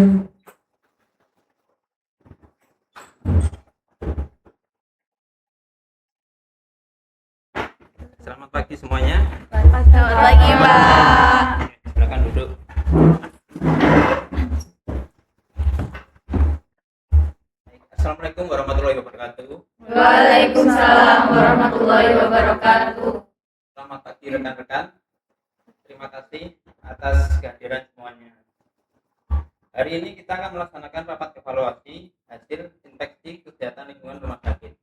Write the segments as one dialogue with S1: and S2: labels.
S1: Selamat pagi semuanya.
S2: Selamat pagi, Pak.
S1: Silakan duduk. Assalamualaikum warahmatullahi wabarakatuh.
S2: Waalaikumsalam warahmatullahi wabarakatuh.
S1: Selamat pagi rekan-rekan. Terima kasih atas kehadiran semuanya. Hari ini kita akan melaksanakan rapat evaluasi hasil inspeksi kesehatan lingkungan rumah sakit.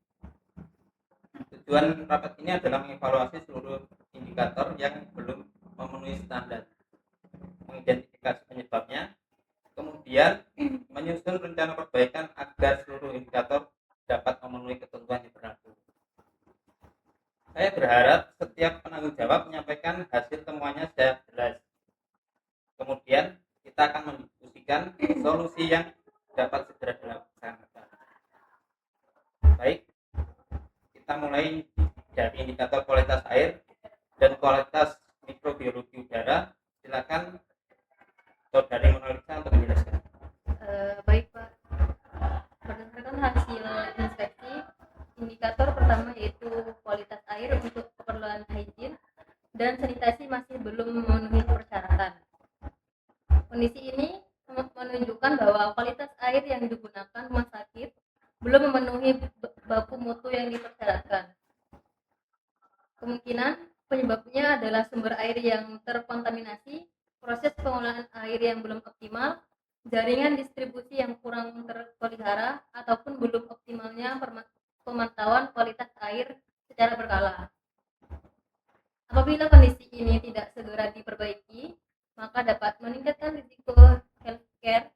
S1: Tujuan rapat ini adalah mengevaluasi seluruh indikator yang belum memenuhi standar, mengidentifikasi penyebabnya, kemudian menyusun rencana perbaikan agar seluruh indikator dapat memenuhi ketentuan yang berlaku. Saya berharap setiap penanggung jawab menyampaikan hasil temuannya secara jelas. Kemudian kita akan mendiskusikan solusi yang dapat segera dilaksanakan. Baik, kita mulai dari indikator kualitas air dan kualitas mikrobiologi udara. Silakan Saudari Monalisa untuk menjelaskan.
S2: Baik, Pak. Berdasarkan hasil inspeksi, indikator pertama yaitu kualitas air untuk keperluan higien dan sanitasi masih belum memenuhi persyaratan. Kondisi ini menunjukkan bahwa kualitas air yang digunakan rumah sakit belum memenuhi baku mutu yang dipersyaratkan. Kemungkinan penyebabnya adalah sumber air yang terkontaminasi, proses pengolahan air yang belum optimal, jaringan distribusi yang kurang terpelihara, ataupun belum optimalnya pemantauan kualitas air secara berkala. Apabila kondisi ini tidak segera diperbaiki, maka dapat meningkatkan risiko healthcare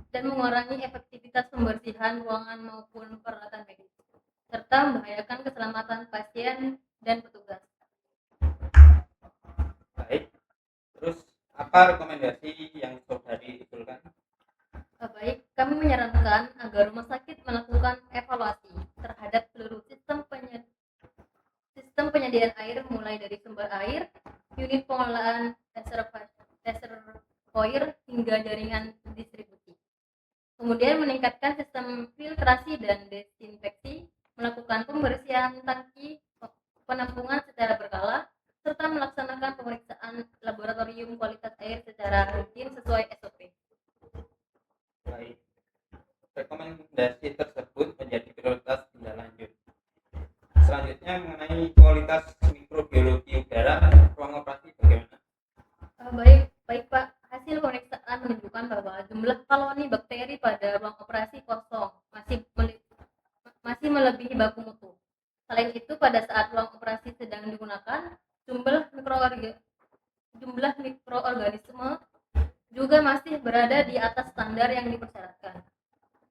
S2: dan mengurangi efektivitas pembersihan ruangan maupun peralatan medis, serta membahayakan keselamatan pasien dan petugas.
S1: Baik, terus apa rekomendasi yang Saudari usulkan?
S2: Baik, kami menyarankan agar rumah sakit melakukan evaluasi terhadap seluruh sistem penyediaan air, mulai dari sumber air, unit pengolahan reservoir hingga jaringan distribusi. Kemudian meningkatkan sistem filtrasi dan desinfeksi, melakukan pembersihan tangki penampungan secara berkala, serta melaksanakan pemeriksaan laboratorium kualitas air secara rutin sesuai SOP.
S1: Baik, rekomendasi tersebut menjadi prioritas tindak lanjut. Selanjutnya mengenai kualitas mikrobiologi udara ruang operasi bagaimana?
S2: Baik Pak, hasil pemeriksaan menunjukkan bahwa jumlah koloni bakteri pada ruang operasi kosong masih melebihi baku mutu. Selain itu, pada saat ruang operasi sedang digunakan, jumlah mikroorganisme juga masih berada di atas standar yang dipersyaratkan.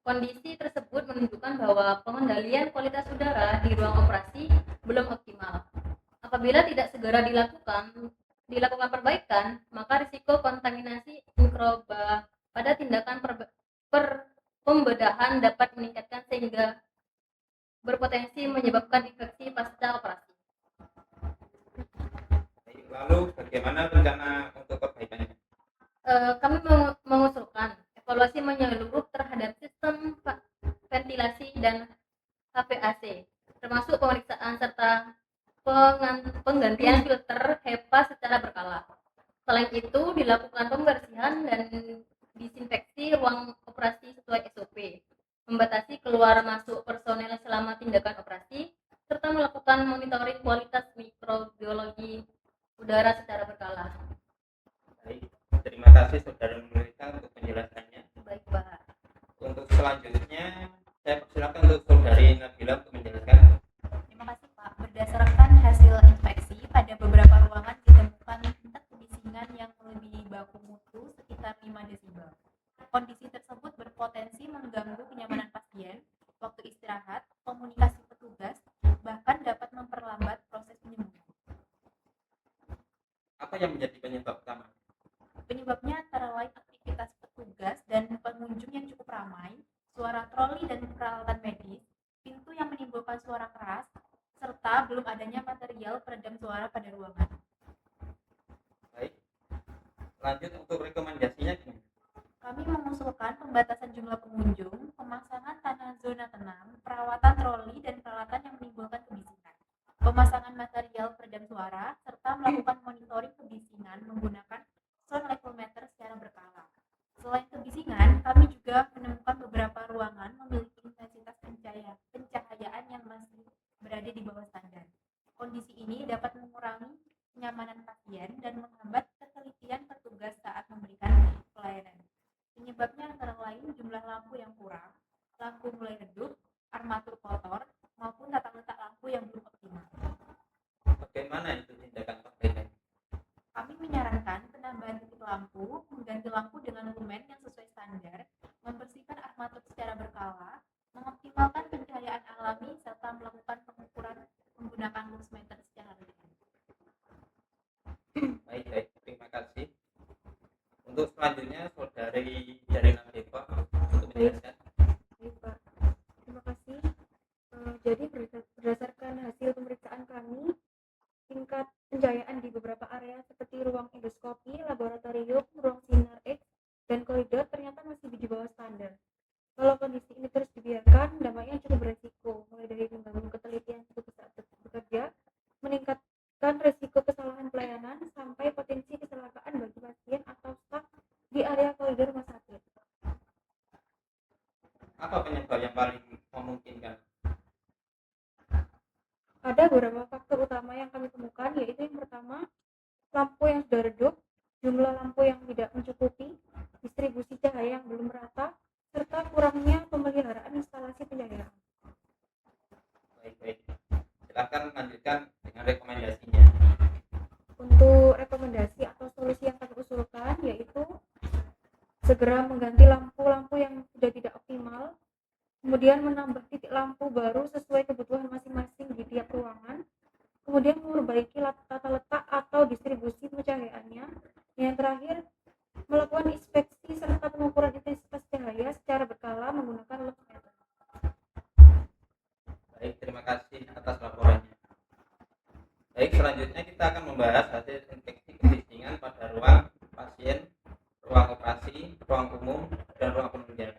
S2: Kondisi tersebut menunjukkan bahwa pengendalian kualitas udara di ruang operasi belum optimal. Apabila tidak segera dilakukan perbaikan, maka risiko kontaminasi mikroba pada tindakan pembedahan dapat meningkatkan sehingga berpotensi menyebabkan infeksi pasca operasi.
S1: Lalu bagaimana rencana untuk perbaikannya?
S2: Kami mengusulkan evaluasi menyeluruh terhadap sistem ventilasi dan HVAC, termasuk pemeriksaan serta penggantian filter HEPA secara berkala. Selain itu, dilakukan pembersihan dan disinfeksi ruang operasi sesuai SOP, membatasi keluar masuk personel selama tindakan operasi, serta melakukan monitoring kualitas mikrobiologi udara secara berkala.
S1: Baik, terima kasih Saudara Nurita untuk penjelasannya.
S2: Baik, Pak.
S1: Untuk selanjutnya, saya persilakan untuk Saudari Nabila untuk menjelaskan.
S3: Terima kasih, Pak. Berdasarkan hasil inspeksi, pada beberapa ruangan ditemukan tingkat kebisingan yang melebihi baku mutu sekitar 5 desibel. Kondisi tersebut berpotensi mengganggu kenyamanan pasien, waktu istirahat, komunikasi petugas, bahkan dapat memperlambat proses penyembuhan.
S1: Apa yang menjadi penyebab utama?
S3: Penyebabnya antara lain aktivitas petugas dan pengunjung yang cukup ramai, suara troli dan peralatan medis, pintu yang menimbulkan suara keras, serta belum adanya material peredam suara pada ruangan.
S1: Baik, lanjut untuk rekomendasinya gimana?
S3: Kami mengusulkan pembatasan jumlah pengunjung, pemasangan tanah zona tenang, perawatan troli dan peralatan yang menimbulkan kebisingan, pemasangan material peredam suara, serta melakukan monitoring kebisingan menggunakan sound level meter secara berkala. Selain kebisingan, kami juga menemukan beberapa ruangan memiliki intensitas pencahayaan yang masih berada di bawah standar. Kondisi ini dapat mengurangi kenyamanan pasien dan menghambat ketelitian petugas saat memberikan pelayanan. Penyebabnya antara lain jumlah lampu yang kurang, lampu mulai redup, armatur kotor, maupun tata letak lampu yang belum optimal.
S1: Bagaimana itu tindakan perbaikan?
S3: Kami menyarankan penambahan titik lampu, mengganti lampu dengan lumen yang sesuai standar, membersihkan armatur secara berkala, mengoptimalkan pencahayaan alami, serta melakukan pengukuran menggunakan lux meter secara rutin.
S1: Baik, terima kasih. Untuk selanjutnya, Saudari Jarina Depok untuk menjelaskan.
S4: Baik, Pak. Terima kasih. Jadi berdasarkan hasil pemeriksaan kami, tingkat pencahayaan di beberapa area seperti ruang endoskopi, laboratorium, ruang sinar X, dan koridor ternyata masih di bawah standar. Kalau kondisi ini terus dibiarkan, dampaknya cukup beresiko, mulai dari mengganggu ketelitian petugas saat bekerja, meningkatkan resiko kesalahan pelayanan, sampai potensi kecelakaan bagi pasien atau staf di area koridor rumah sakit.
S1: Apa penyebab yang paling memungkinkan?
S4: Ada beberapa faktor utama yang kami temukan, yaitu yang pertama, lampu yang sudah redup, jumlah lampu yang tidak mencukupi, distribusi cahaya yang belum merata, serta kurangnya pemeliharaan instalasi pencahayaan.
S1: Baik. Silakan lanjutkan dengan rekomendasinya.
S4: Untuk rekomendasi atau solusi yang kami usulkan, yaitu segera mengganti lampu-lampu yang sudah tidak optimal, kemudian menambah titik lampu baru sesuai kebutuhan masing-masing di tiap ruangan, kemudian memperbaiki tata letak atau distribusi pencahayaannya, yang terakhir melakukan inspeksi serta pengukuran intensitas cahaya secara berkala menggunakan lux meter.
S1: Baik, terima kasih atas laporannya. Baik, selanjutnya kita akan membahas hasil inspeksi kebisingan pada ruang pasien, ruang operasi, ruang umum, dan ruang penunjang.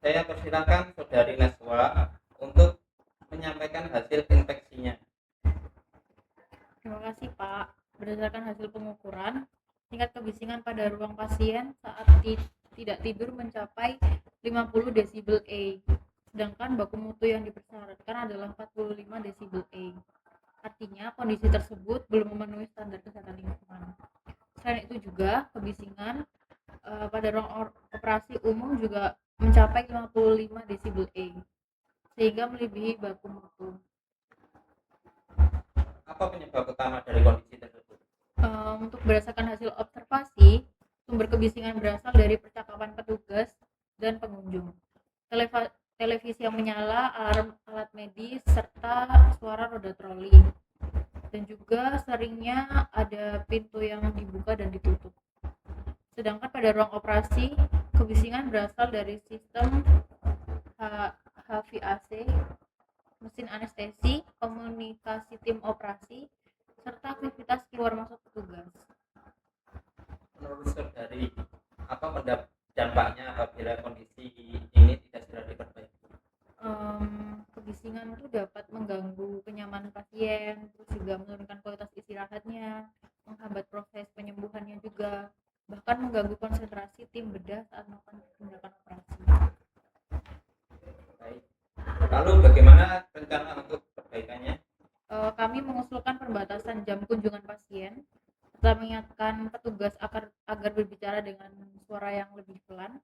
S1: Saya persilakan Saudari Naswa untuk menyampaikan hasil inspeksinya.
S5: Terima kasih, Pak. Berdasarkan hasil pengukuran, tingkat kebisingan pada ruang pasien saat tidak tidur mencapai 50 desibel A, sedangkan baku mutu yang dipersyaratkan adalah 45 desibel A. Artinya, kondisi tersebut belum memenuhi standar kesehatan lingkungan. Selain itu juga, kebisingan pada ruang operasi umum juga mencapai 55 desibel A, sehingga melebihi baku mutu.
S1: Apa penyebab utama dari kondisi tersebut?
S5: Untuk berdasarkan hasil observasi, sumber kebisingan berasal dari percakapan petugas dan pengunjung, televisi yang menyala, alarm alat medis, serta suara roda troli. Dan juga seringnya ada pintu yang dibuka dan ditutup. Sedangkan pada ruang operasi, kebisingan berasal dari sistem HVAC, mesin anestesi, komunikasi tim operasi, serta aktivitas keluar masuk petugas.
S1: Menurut Saudari, apa dampaknya apabila kondisi ini tidak segera diperbaiki?
S5: Kebisingan itu dapat mengganggu kenyamanan pasien, terus juga menurunkan kualitas istirahatnya, menghambat proses penyembuhannya juga, bahkan mengganggu konsentrasi tim bedah saat melakukan tindakan operasi.
S1: Baik. Lalu bagaimana rencana untuk perbaikannya?
S5: Kami mengusulkan pembatasan jam kunjungan pasien, serta mengingatkan petugas agar berbicara dengan suara yang lebih pelan,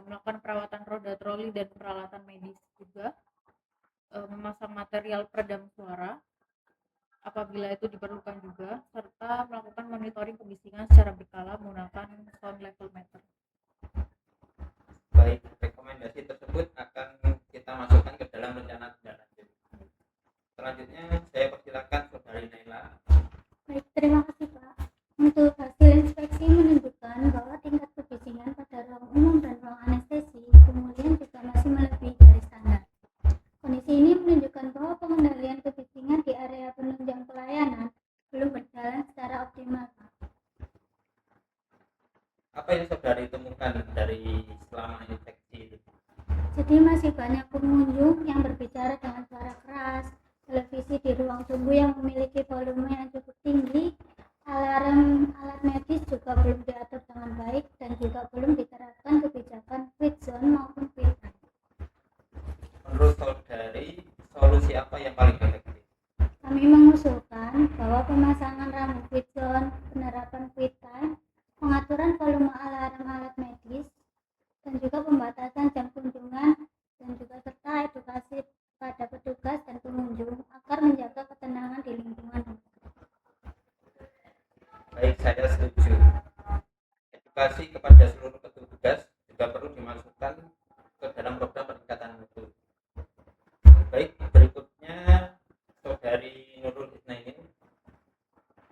S5: melakukan perawatan roda troli dan peralatan medis juga, memasang material peredam suara apabila itu diperlukan juga, serta melakukan monitoring kebisingan secara berkala menggunakan sound level meter.
S1: Baik, rekomendasi tersebut akan kita masukkan ke dalam rencana tindak lanjut. Selanjutnya saya persilakan Saudari Naila.
S6: Baik, terima kasih Pak. Untuk hasil inspeksi menunjukkan bahwa tingkat kebisingan pada ruang umum dan ruang anestesi kemudian juga masih melebihi dari standar. Kondisi ini menunjukkan bahwa pengendalian kebisingan di area penunjang pelayanan belum berjalan secara optimal, Pak.
S1: Apa yang Saudari temukan dari selama infeksi itu?
S6: Jadi masih banyak pengunjung yang berbicara dengan suara keras, televisi di ruang tunggu yang memiliki volume yang cukup tinggi, alarm alat medis juga belum diatur dengan baik, dan juga belum diterapkan kebijakan quiet zone maupun quiet time.
S1: Menurut saudari, solusi apa yang paling efektif?
S6: Kami mengusulkan bahwa pemasangan rambu quiet zone, penerapan quiet time, pengaturan volume alarm alat medis, dan juga pembatasan jam kunjungan, dan juga serta edukasi pada petugas dan pengunjung agar menjaga ketenangan di lingkungan.
S1: Baik, saya setuju. Edukasi kepada seluruh petugas juga perlu dimasukkan ke dalam program peningkatan mutu. Baik, berikutnya saudari Nurul Isnaini.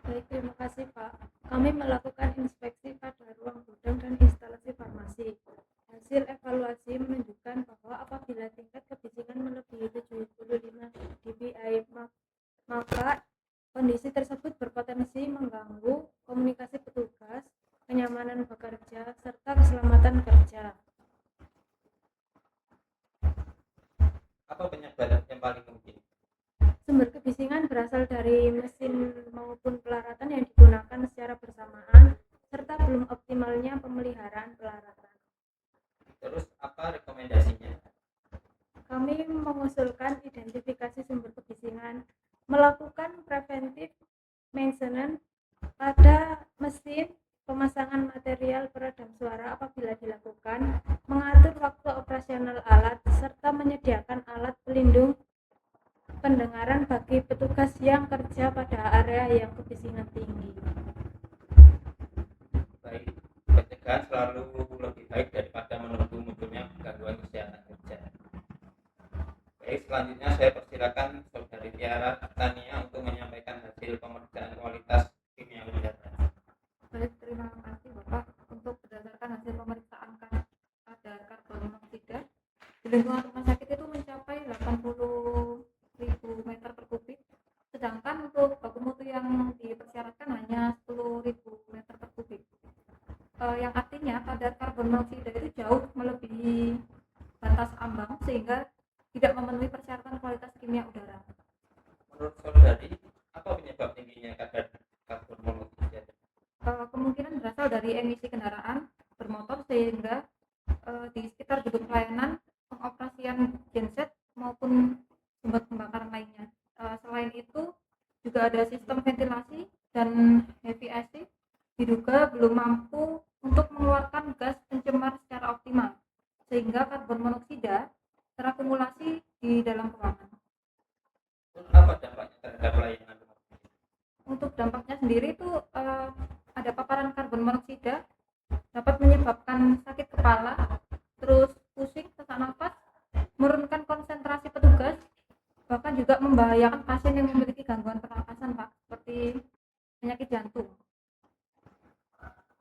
S4: Baik, terima kasih Pak. Kami melakukan inspeksi pada ruang gudang dan instalasi farmasi. Hasil evaluasi menunjukkan bahwa apabila tingkat kebisingan melebihi 75 dBi, maka kondisi tersebut berpotensi mengganggu komunikasi petugas, kenyamanan bekerja, serta keselamatan kerja.
S1: Apa penyebab yang paling mungkin?
S4: Sumber kebisingan berasal dari mesin maupun pelaratan yang digunakan secara bersamaan, serta belum optimalnya pemeliharaan pelaratan.
S1: Terus apa rekomendasinya?
S4: Kami mengusulkan identifikasi sumber kebisingan, melakukan preventive maintenance pada mesin, pemasangan material peredam suara apabila dilakukan, mengatur waktu operasional alat, serta menyediakan alat pelindung pendengaran bagi petugas yang kerja pada area yang kebisingan tinggi.
S1: Baik, pencegahan selalu lebih baik daripada menunggu munculnya gangguan kesehatan kerja. Baik, selanjutnya saya persilakan saudari Tiara Tania untuk menyampaikan hasil pemeriksaan kualitas kimia udara.
S5: Baik, terima kasih Bapak. Untuk berdasarkan hasil pemeriksaan kadar karbon monoksida di lingkungan rumah sakit itu mencapai 80.000 meter per kubik, sedangkan untuk baku mutu yang dipersyaratkan hanya 10.000 meter per kubik. Yang artinya kadar karbon monoksida itu jauh melebihi batas ambang sehingga tidak memenuhi persyaratan kualitas kimia udara.
S1: Menurut saudari, apa penyebab tingginya kadar karbon monoksida?
S5: Kemungkinan berasal dari emisi kendaraan bermotor sehingga di sekitar gedung pelayanan, pengoperasian genset maupun sumber pembakaran lainnya. Selain itu juga ada sistem ventilasi dan heavy AC diduga belum mampu untuk mengeluarkan gas pencemar secara optimal sehingga karbon monoksida terakumulasi di dalam ruangan.
S1: Terus apa dampaknya terhadap pelayanan rumah sakit?
S5: Untuk dampaknya sendiri itu ada paparan karbon monoksida dapat menyebabkan sakit kepala, terus pusing, sesak napas, menurunkan konsentrasi petugas, bahkan juga membahayakan pasien yang memiliki gangguan pernapasan, Pak, seperti penyakit jantung.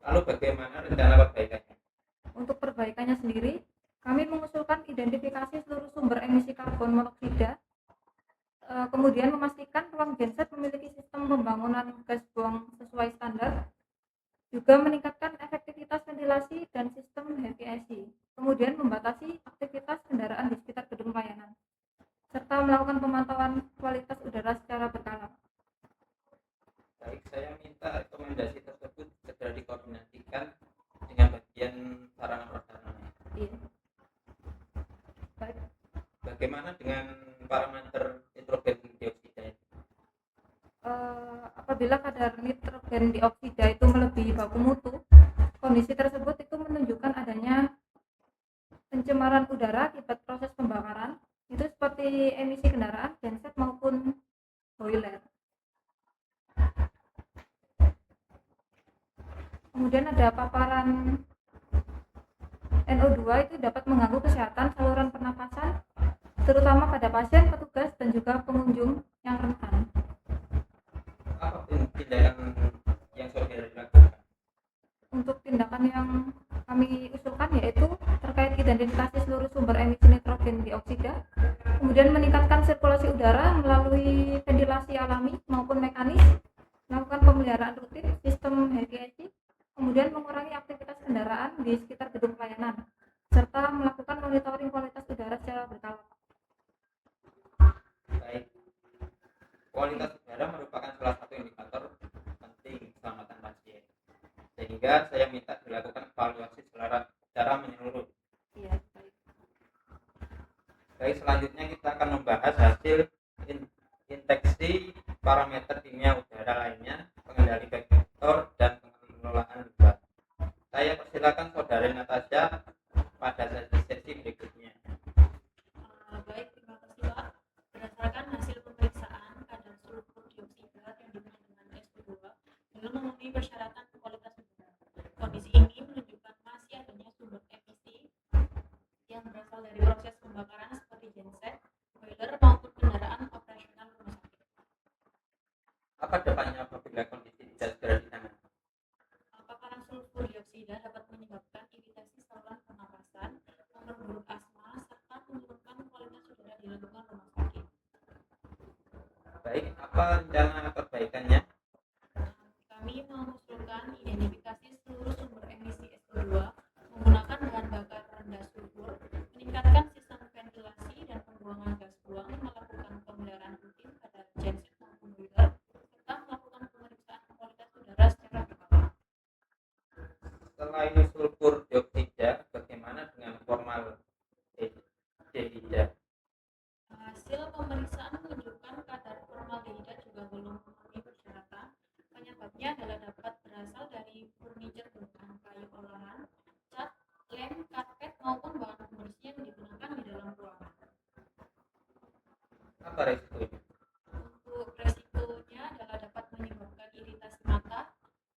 S1: Lalu bagaimana rencana perbaikannya?
S5: Untuk perbaikannya sendiri, kami mengusulkan identifikasi seluruh sumber emisi karbon monoksida, kemudian memastikan ruang genset memiliki sistem pembangunan gas buang sesuai standar, juga meningkatkan efektivitas ventilasi dan sistem heavy AC, kemudian membatasi aktivitas kendaraan di sekitar gedung pelayanan, serta melakukan pemantauan kualitas udara secara berkala.
S1: Baik, saya minta rekomendasi tersebut segera dikoordinasikan dengan bagian sarana prasarana.
S5: Iya. Baik.
S1: Bagaimana dengan parameter nitrogen dioksida?
S5: Apabila kadar nitrogen dioksida itu melebihi baku mutu, kondisi tersebut itu menunjukkan adanya pencemaran udara akibat proses pembakaran, itu seperti emisi kendaraan, genset maupun boiler. Kemudian ada paparan NO2 itu dapat mengganggu kesehatan saluran pernapasan, terutama pada pasien, petugas, dan juga pengunjung yang rentan.
S1: Apa tindakan yang saudara lakukan?
S5: Untuk tindakan yang kami usulkan yaitu terkait identifikasi seluruh sumber emisi nitrogen dioksida, kemudian meningkatkan sirkulasi udara melalui ventilasi alami maupun mekanis, melakukan pemeliharaan rutin sistem heavy AC, kemudian mengurangi aktivitas kendaraan
S4: di sekitar gedung pelayanan, serta melakukan monitoring kualitas udara secara berkala.
S1: Baik, kualitas udara merupakan salah satu indikator penting keselamatan pasien. Sehingga saya minta dilakukan evaluasi secara menyeluruh.
S5: Iya, baik.
S1: Baik, selanjutnya kita akan membahas hasil indeksi parameter kimia udara lainnya, pengendali vektor dan pengelolaan limbah. Saya persilakan Saudari Natasha pada sesi berikutnya.
S3: Baik, terima kasih Pak. Berdasarkan hasil pemeriksaan kadar sulfur dioksida yang dikandungan SO2 belum memenuhi persyaratan kualitas udara. Kondisi ini menunjukkan masih adanya sumber emisi yang berasal dari proses pembakaran seperti genset, boiler maupun kendaraan operasional rumah sakit.
S1: Apa dampaknya apabila kondisi tidak segera ditangani?
S3: Paparan sulfur dioksida dapat menyebabkan iritasi saluran pernapasan, memperburuk asma, serta menurunkan kualitas udara di lingkungan rumah sakit.
S1: Baik, apa rencana perbaikannya?
S3: Kami mengusulkan identifikasi seluruh sumber emisi SO2 menggunakan bahan bakar rendah sulfur, meningkatkan sistem ventilasi dan pembuangan gas buang, melakukan pemeliharaan rutin pada genset maupun boiler, serta melakukan pemeriksaan kualitas udara secara berkala.
S1: Selain sulfur dioksida, bagaimana dengan formaldehida?
S3: Hasil pemeriksaan menunjukkan kadar formaldehida juga belum memenuhi persyaratan. Penyebabnya adalah dapat berasal dari furniture berbahan kayu olahan, cat, lem, karpet maupun bahan pembersih yang digunakan di dalam ruangan.
S1: Apa resikonya?
S3: Untuk resikonya adalah dapat menyebabkan iritasi mata,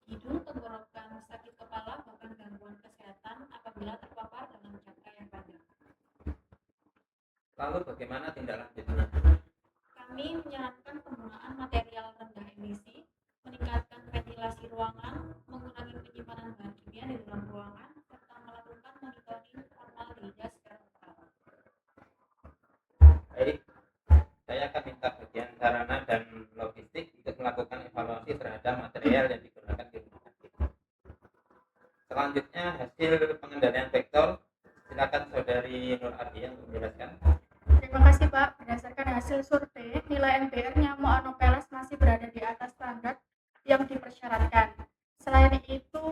S3: hidung, tenggorokan, sakit kepala, bahkan gangguan kesehatan apabila terpapar dalam jangka yang panjang.
S1: Lalu bagaimana tindak lanjutnya?
S3: Kami menyarankan penggunaan material rendah emisi, meningkatkan ventilasi ruangan, mengurangi penyimpanan bahan kimia di dalam ruangan, serta melakukan monitoring formaldehida secara berkala.
S1: Baik, saya akan minta bagian sarana dan logistik untuk melakukan evaluasi terhadap material yang digunakan di rumah sakit. Selanjutnya hasil pengendalian vektor. Silakan Saudari Nur Ardia untuk menjelaskan.
S6: Terima kasih Pak. Berdasarkan hasil survei, nilai NPR nyamuk Anopheles masih berada di atas standar yang dipersyaratkan. Selain itu,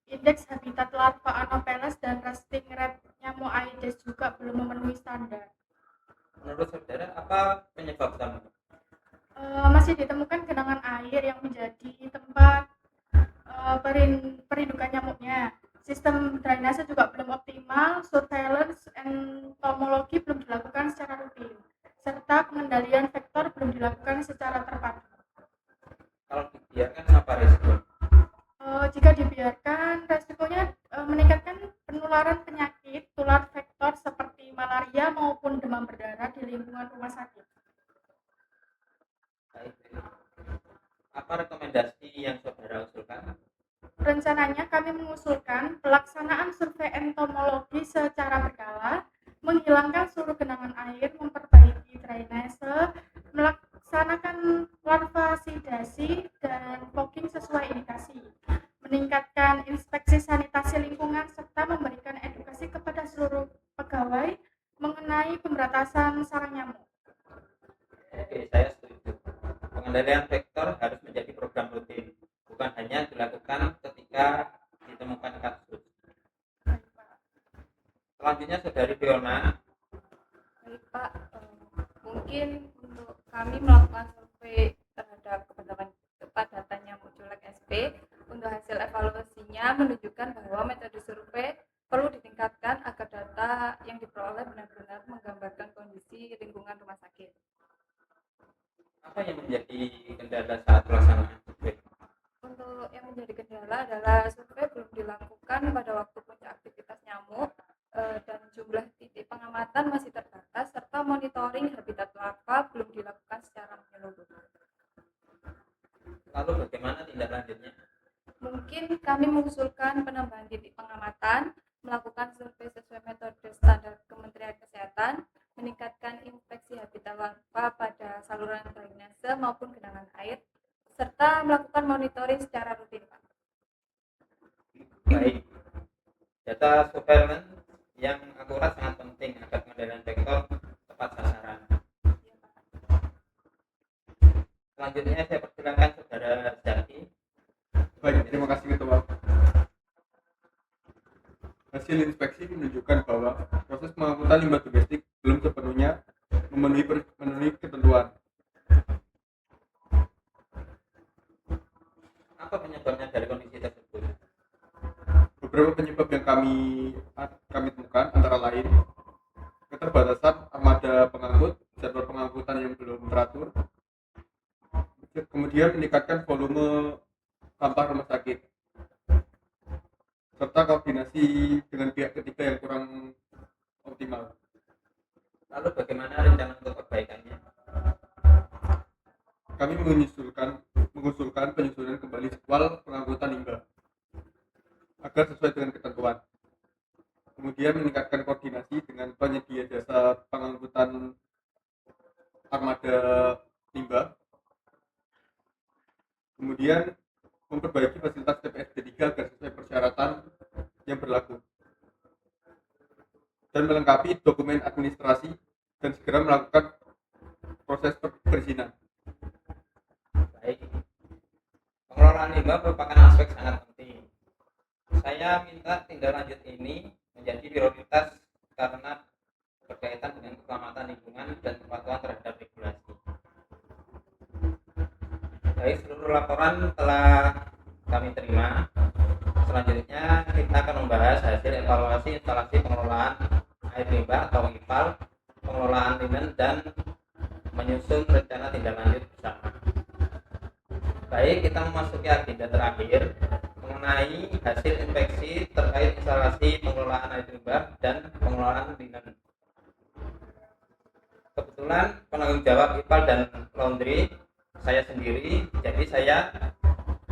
S6: indeks habitat larva Anopheles dan resting rate nyamuk Aedes juga belum memenuhi standar.
S1: Menurut saudara, apa penyebab utama?
S6: Masih ditemukan genangan air yang menjadi tempat perindukan nyamuknya. Sistem drainase juga belum optimal, surveillance entomologi belum dilakukan secara rutin, serta pengendalian vektor belum dilakukan secara terpadu.
S1: Kalau dibiarkan apa resiko?
S6: Jika dibiarkan, resikonya meningkatkan penularan penyakit tular vektor seperti malaria maupun demam berdarah di lingkungan rumah sakit.
S1: Baik. Apa rekomendasi yang saudara usulkan?
S6: Rencananya kami mengusulkan pelaksanaan survei entomologi secara berkala, menghilangkan seluruh genangan air, memperbaiki drainase, melaksanakan larvasidasi dan fogging sesuai indikasi, meningkatkan inspeksi sanitasi lingkungan, serta memberikan edukasi kepada seluruh pegawai mengenai pemberantasan sarang nyamuk.
S1: Oke, saya setuju. Pengendalian vektor harus menjadi program rutin, bukan hanya dilakukan ketika ditemukan kasus. Selanjutnya Saudari Fiona.
S5: Baik Pak, mungkin untuk kami melakukan survei terhadap kepadatan nyamuk culek SP. Untuk hasil evaluasinya menunjukkan bahwa metode survei perlu ditingkatkan agar data yang diperoleh benar-benar menggambarkan kondisi lingkungan rumah sakit.
S1: Apa yang menjadi kendala saat pelaksanaan survei?
S5: Untuk yang menjadi kendala adalah survei belum dilakukan pada waktu puncak aktivitas nyamuk dan jumlah titik pengamatan masih terbatas serta monitoring habitat larva belum dilakukan secara menyeluruh.
S1: Lalu bagaimana tindak lanjutnya?
S5: Mungkin kami mengusulkan penambahan titik pengamatan, melakukan survei sesuai metode standar Kementerian Kesehatan, meningkatkan inspeksi habitat larva pada saluran drainase maupun genangan air, serta melakukan monitoring secara rutin, Pak.
S1: Baik, data
S7: Hasil inspeksi menunjukkan bahwa proses pengangkutan limbah domestik belum sepenuhnya memenuhi ketentuan.
S1: Apa penyebabnya dari kondisi tersebut?
S7: Beberapa penyebab yang kami temukan antara lain keterbatasan armada pengangkut, jadwal pengangkutan yang belum teratur, kemudian meningkatkan volume sampah rumah sakit, serta koordinasi dengan pihak ketiga yang kurang optimal.
S1: Lalu bagaimana rencana untuk perbaikannya?
S7: Kami mengusulkan penyusunan kembali jadwal pengangkutan limbah agar sesuai dengan ketentuan. Kemudian meningkatkan koordinasi dengan penyedia jasa pengangkutan armada limbah. Kemudian memperbaiki fasilitas TPS D3 agar sesuai persyaratan yang berlaku. Dan melengkapi dokumen administrasi dan segera melakukan proses perizinan.
S1: Baik. Pengelolaan limbah merupakan aspek sangat penting. Saya minta tindak lanjut ini menjadi prioritas karena berkaitan dengan keselamatan lingkungan dan kepatuhan terhadap regulasi. Baik, seluruh laporan telah kami terima. Selanjutnya kita akan membahas hasil evaluasi instalasi pengelolaan air limbah atau IPAL, pengelolaan linen, dan menyusun rencana tindak lanjut bersama. Baik, kita memasuki agenda terakhir mengenai hasil inspeksi terkait instalasi pengelolaan air limbah dan pengelolaan linen. Kebetulan penanggung jawab IPAL dan laundry saya sendiri, jadi saya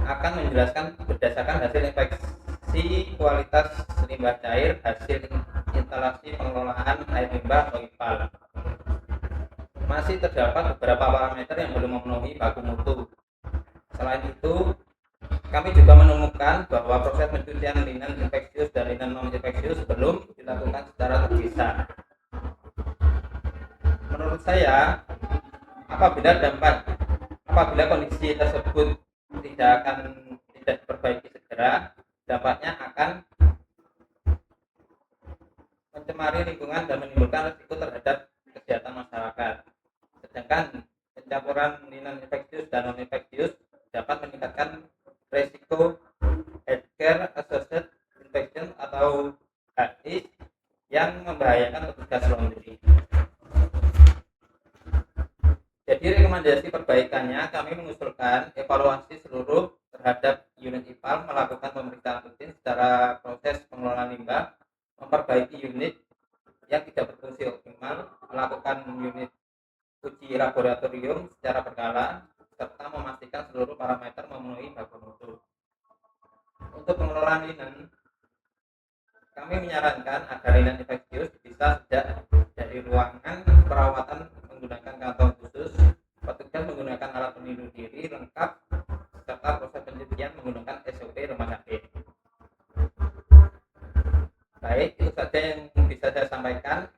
S1: akan menjelaskan berdasarkan hasil inspeksi kualitas limbah cair hasil instalasi pengelolaan air limbah atau IPAL. Masih terdapat beberapa parameter yang belum memenuhi baku mutu. Selain itu, kami juga menemukan bahwa proses pencucian linen infeksius dan linen non infeksius belum dilakukan secara terpisah. Menurut saya, apabila kondisi tersebut tidak diperbaiki segera, dampaknya akan mencemari lingkungan dan menimbulkan risiko terhadap kesehatan masyarakat. Sedangkan pencampuran linen infeksius dan non infeksius dapat meningkatkan risiko healthcare associated infection atau HI yang membahayakan petugas laundry. Jadi rekomendasi perbaikannya, kami mengusulkan evaluasi seluruh terhadap unit IPAL, melakukan pemeriksaan rutin secara proses pengelolaan limbah, memperbaiki unit yang tidak berfungsi optimal, melakukan unit uji laboratorium secara berkala, serta memastikan seluruh parameter memenuhi baku mutu. Untuk pengelolaan linen, kami menyarankan agar linen infeksius bisa sejak dari ruangan perawatan menggunakan kantong khusus, petugas menggunakan alat pelindung diri lengkap, serta proses pencucian menggunakan SOP rumah sakit. Baik, itu saja yang bisa saya sampaikan.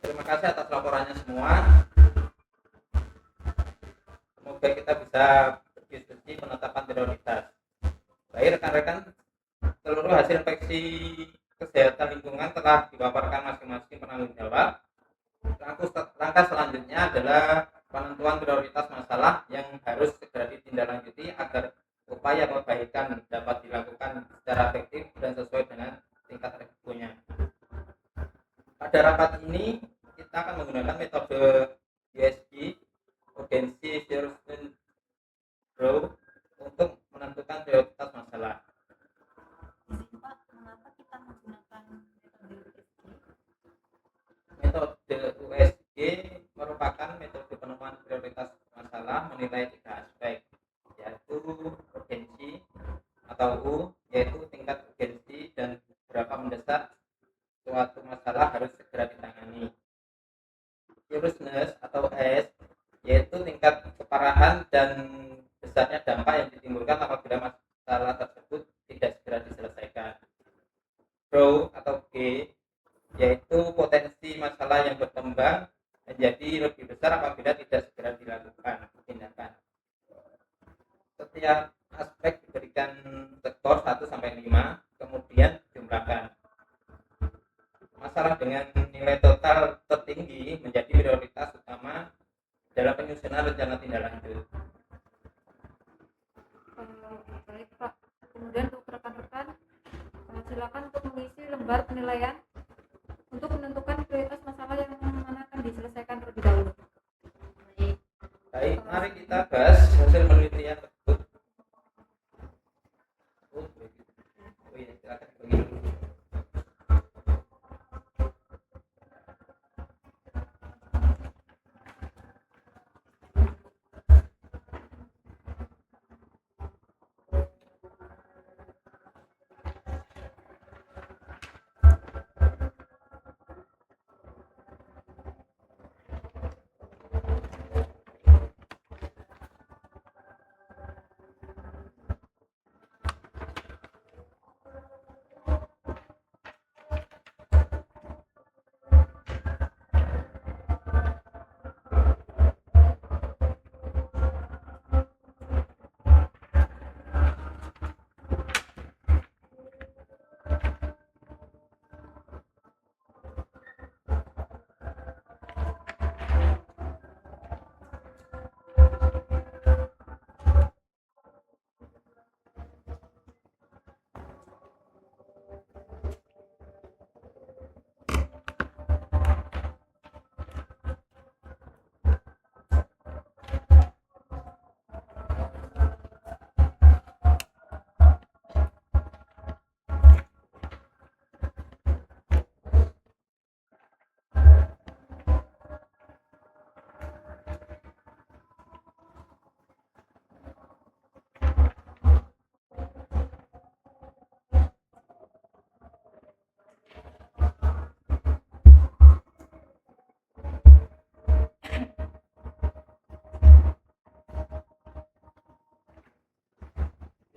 S1: Terima kasih atas laporannya semua. Semoga kita bisa berdiskusi penetapan prioritas. Baik rekan-rekan, seluruh hasil inspeksi kesehatan lingkungan telah dipaparkan masing-masing penanggung jawab. Langkah selanjutnya adalah penentuan prioritas masalah yang harus segera ditindaklanjuti agar upaya perbaikan dapat dilakukan secara efektif dan sesuai dengan tingkat resikonya. Pada rapat ini kita akan menggunakan metode USG, urgency assessment grow, untuk menentukan prioritas masalah.
S3: Izin Pak, mengapa kita menggunakan metode USG?
S1: Metode USG merupakan metode penemuan prioritas masalah menilai 3 aspek, yaitu urgensi atau U, yaitu tingkat urgensi dan berapa mendesak suatu masalah harus segera ditangani. Seriousness atau S, yaitu tingkat keparahan dan besarnya dampak yang ditimbulkan apabila masalah tersebut tidak segera diselesaikan. Grow atau G, yaitu potensi masalah yang berkembang menjadi lebih besar apabila tidak segera dilakukan tindakan. Setiap aspek diberikan skor 1 sampai 5, kemudian dijumlahkan. masalah dengan nilai total tertinggi menjadi prioritas utama dalam penyusunan rencana tindak lanjut.
S4: Baik Pak. Kemudian untuk rekan-rekan, silakan untuk mengisi lembar penilaian untuk menentukan prioritas masalah yang mana akan diselesaikan terlebih dahulu.
S1: Baik, mari kita bahas hasil penelitian tersebut. Oh iya, silakan bagi dulu.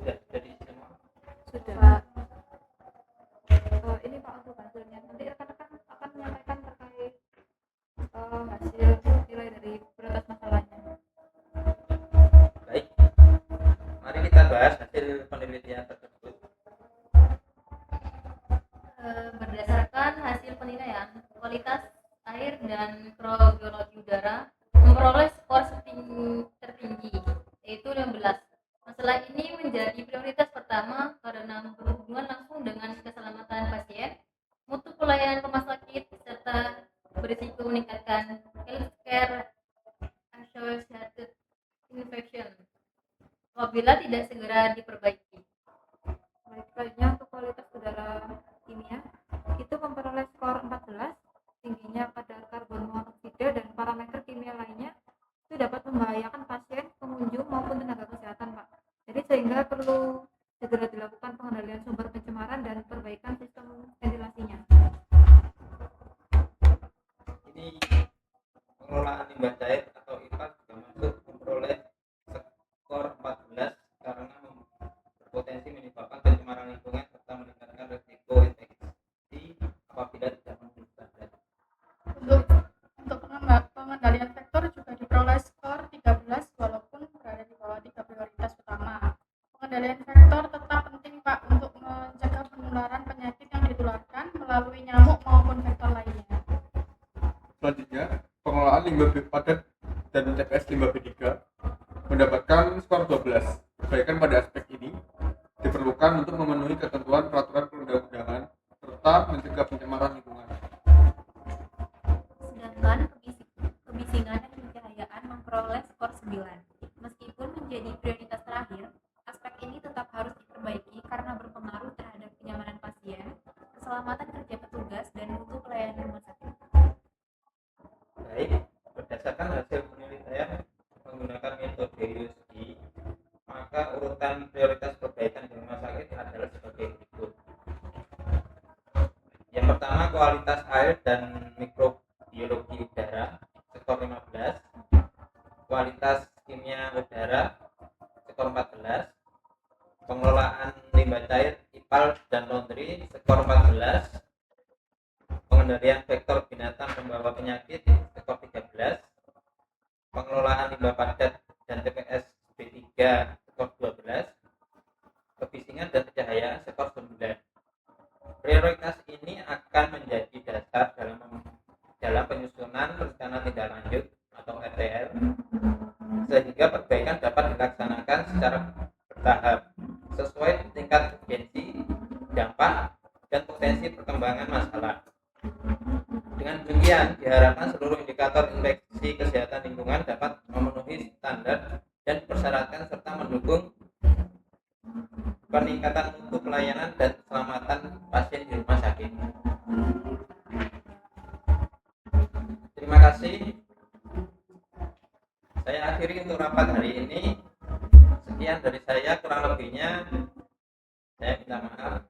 S1: Sudah jadi semua.
S4: Sudah. Ini Pak untuk hasilnya. Nanti rekan-rekan akan menyampaikan terkait hasil nilai dari prioritas masalahnya.
S1: Baik, mari kita bahas hasil penelitian tersebut.
S2: Berdasarkan hasil penilaian kualitas air dan mikrobiologi udara memperoleh skor tertinggi, yaitu 16. Masalah ini menjadi prioritas pertama karena berhubungan langsung dengan keselamatan pasien, mutu pelayanan rumah sakit, serta berisiko meningkatkan healthcare associated infection apabila tidak segera diperbaiki.
S4: Baik, selanjutnya untuk kualitas udara kimia itu memperoleh skor 14. Tingginya kadar karbon monoksida dan parameter kimia lainnya itu dapat membahayakan pasien, pengunjung maupun tenaga kesehatan, Pak. Jadi sehingga perlu segera dilakukan pengendalian sumber pencemaran dan perbaikan sistem ventilasinya.
S1: Ini pengelolaan limbah cair atau IPA juga masuk memperoleh skor 14 karena berpotensi menyebabkan pencemaran lingkungan serta meningkatkan risiko infeksi apabila tidak memenuhi standar.
S5: Untuk pengendalian vektor juga diperoleh skor 13 walaupun berada di bawah 3 prioritas utama. Pengendalian vektor tetap penting Pak untuk mencegah penularan penyakit yang ditularkan melalui nyamuk maupun vektor lainnya.
S7: Selanjutnya, pengelolaan limbah B padat dan TPS limbah B3 mendapatkan skor 12. Perbaikan pada aspek ini diperlukan untuk memenuhi ketentuan peraturan perundang-undangan serta mencegah pencemaran lingkungan.
S3: Sedangkan kebisingan dan pencahayaan memperoleh skor 9. Meskipun menjadi prioritas terakhir, aspek ini tetap harus diperbaiki karena berpengaruh terhadap kenyamanan pasien, keselamatan kerja petugas, dan mutu pelayanan rumah sakit.
S1: Baik, berdasarkan hasil penelitian menggunakan metode USG, maka urutan prioritas perbaikan di rumah sakit adalah sebagai berikut. Yang pertama, kualitas air dan mikrobiologi udara skor 15, kualitas kimia udara skor 14, pengelolaan limbah cair IPAL dan laundry skor 14, pengendalian vektor binatang pembawa penyakit skor 13, pengelolaan limbah padat dan TPS B3 skor 12, kebisingan dan pencahayaan skor 9. Prioritas ini akan menjadi secara bertahap sesuai tingkat urgensi, dampak, dan potensi perkembangan masalah. Dengan demikian, diharapkan seluruh indikator inspeksi kesehatan lingkungan dapat memenuhi standar dan persyaratan serta mendukung peningkatan mutu pelayanan dan keselamatan pasien di rumah sakit. Terima kasih. Saya akhiri untuk rapat hari ini. Sekian dari saya, kurang lebihnya saya minta maaf.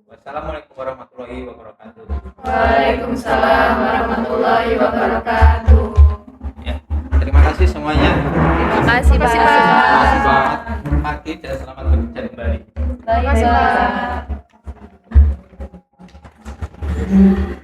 S1: Wassalamualaikum warahmatullahi wabarakatuh.
S5: Waalaikumsalam warahmatullahi wabarakatuh.
S1: Ya, terima kasih semuanya.
S5: Terima kasih Pak.
S1: Selamat pagi dan selamat bekerja kembali.
S5: Baik, Pak.